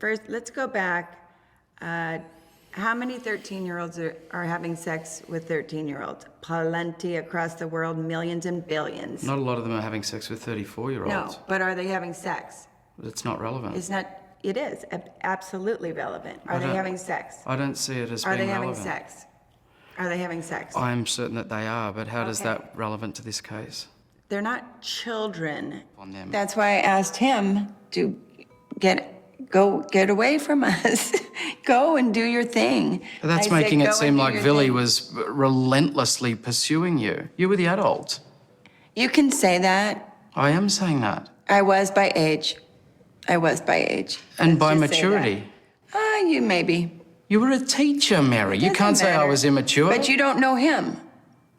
First, let's go back. How many 13-year-olds are having sex with 13-year-olds? Plenty across the world, millions and billions. Not a lot of them are having sex with 34-year-olds. No, but are they having sex? It's not relevant. It's not. It is absolutely relevant. Are they having sex? I don't see it as being relevant. Are they having sex? Are they having sex? I'm certain that they are, but how does that relevant to this case? They're not children. On them. That's why I asked him to get away from us. Go and do your thing. But that's making it seem like Villy was relentlessly pursuing you. You were the adult. You can say that. I am saying that. I was by age. And by maturity. You maybe. You were a teacher, Mary. You can't say I was immature. But you don't know him.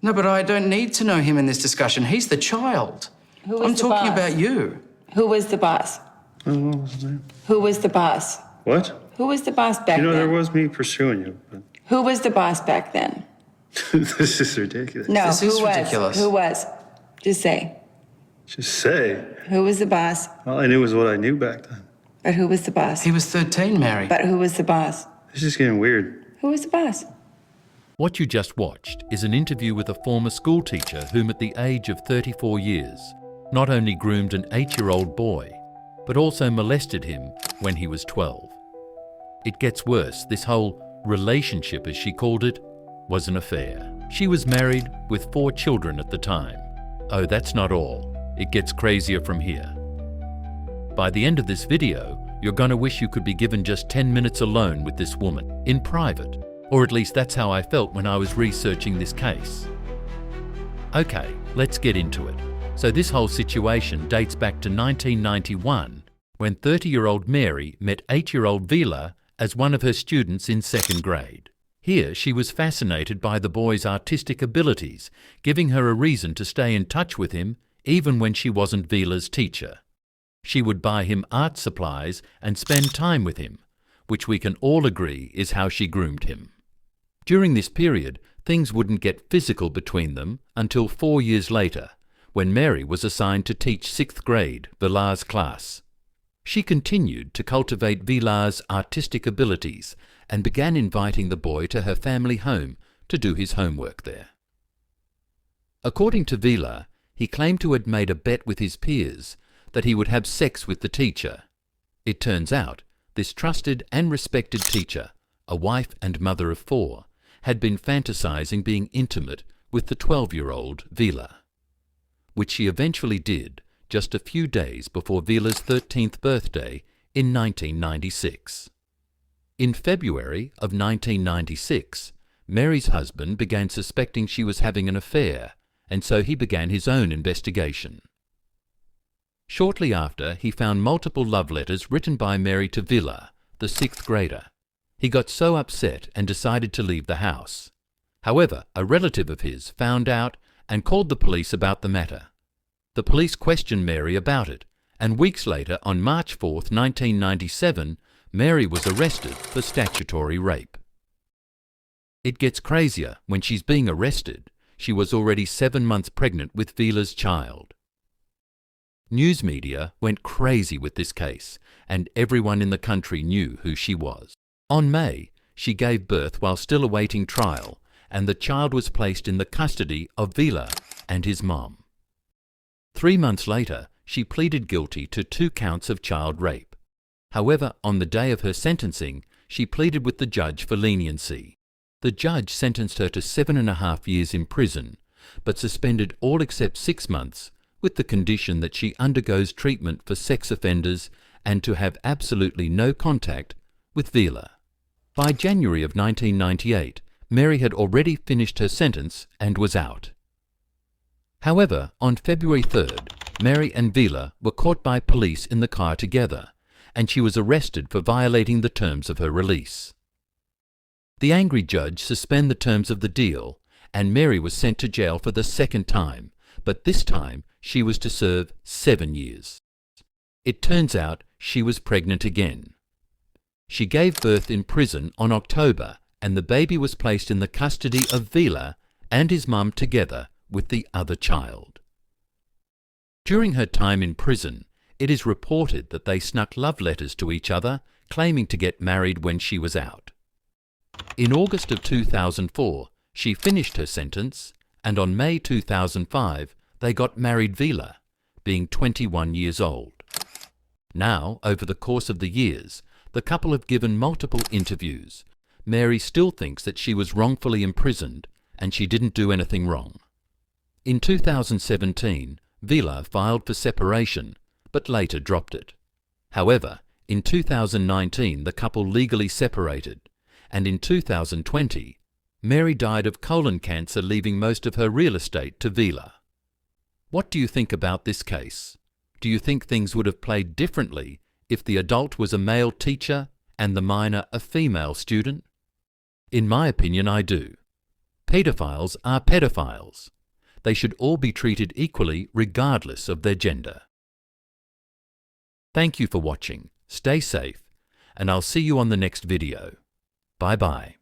No, but I don't need to know him in this discussion. He's the child. I'm talking about you. Who was the boss? What was his name? Who was the boss? What? Who was the boss back then? There was me pursuing you. But... Who was the boss back then? This is ridiculous. No, this is ridiculous. Who was? Just say. Just say. Who was the boss? All I knew was what I knew back then. But who was the boss? He was 13, Mary. But who was the boss? This is getting weird. Who was the boss? What you just watched is an interview with a former school teacher whom at the age of 34 years not only groomed an 8-year-old boy, but also molested him when he was 12. It gets worse. This whole relationship, as she called it, was an affair. She was married with 4 children at the time. Oh, that's not all. It gets crazier from here. By the end of this video, you're going to wish you could be given just 10 minutes alone with this woman, in private. Or at least that's how I felt when I was researching this case. Okay, let's get into it. So this whole situation dates back to 1991, when 30-year-old Mary met 8-year-old Vila as one of her students in 2nd grade. Here, she was fascinated by the boy's artistic abilities, giving her a reason to stay in touch with him even when she wasn't Vila's teacher. She would buy him art supplies and spend time with him, which we can all agree is how she groomed him. During this period, things wouldn't get physical between them until 4 years later, when Mary was assigned to teach 6th grade, Vila's class. She continued to cultivate Vila's artistic abilities and began inviting the boy to her family home to do his homework there. According to Vila, he claimed to have made a bet with his peers that he would have sex with the teacher. It turns out, this trusted and respected teacher, a wife and mother of 4, had been fantasizing being intimate with the 12-year-old Vila, which she eventually did just a few days before Vila's 13th birthday in 1996. In February of 1996, Mary's husband began suspecting she was having an affair, and so he began his own investigation. Shortly after, he found multiple love letters written by Mary to Vila, the 6th grader. He got so upset and decided to leave the house. However, a relative of his found out and called the police about the matter. The police questioned Mary about it, and weeks later, on March 4th, 1997, Mary was arrested for statutory rape. It gets crazier. When she's being arrested, she was already 7 months pregnant with Vila's child. News media went crazy with this case, and everyone in the country knew who she was. On May, she gave birth while still awaiting trial, and the child was placed in the custody of Vila and his mom. 3 months later, she pleaded guilty to 2 counts of child rape. However, on the day of her sentencing, she pleaded with the judge for leniency. The judge sentenced her to 7.5 years in prison, but suspended all except 6 months, with the condition that she undergoes treatment for sex offenders and to have absolutely no contact with Vila. By January of 1998, Mary had already finished her sentence and was out. However, on February 3rd, Mary and Vila were caught by police in the car together, and she was arrested for violating the terms of her release. The angry judge suspended the terms of the deal, and Mary was sent to jail for the 2nd time, but this time she was to serve 7 years. It turns out she was pregnant again. She gave birth in prison on October, and the baby was placed in the custody of Vila and his mum together with the other child. During her time in prison, it is reported that they snuck love letters to each other, claiming to get married when she was out. In August of 2004, she finished her sentence, and on May 2005, they got married vila, being 21 years old. Now, over the course of the years, the couple have given multiple interviews. Mary still thinks that she was wrongfully imprisoned and she didn't do anything wrong. In 2017, Vila filed for separation, but later dropped it. However, in 2019 the couple legally separated, and in 2020, Mary died of colon cancer, leaving most of her real estate to Vila. What do you think about this case? Do you think things would have played differently if the adult was a male teacher and the minor a female student? In my opinion, I do. Pedophiles are pedophiles. They should all be treated equally regardless of their gender. Thank you for watching. Stay safe, and I'll see you on the next video. Bye-bye.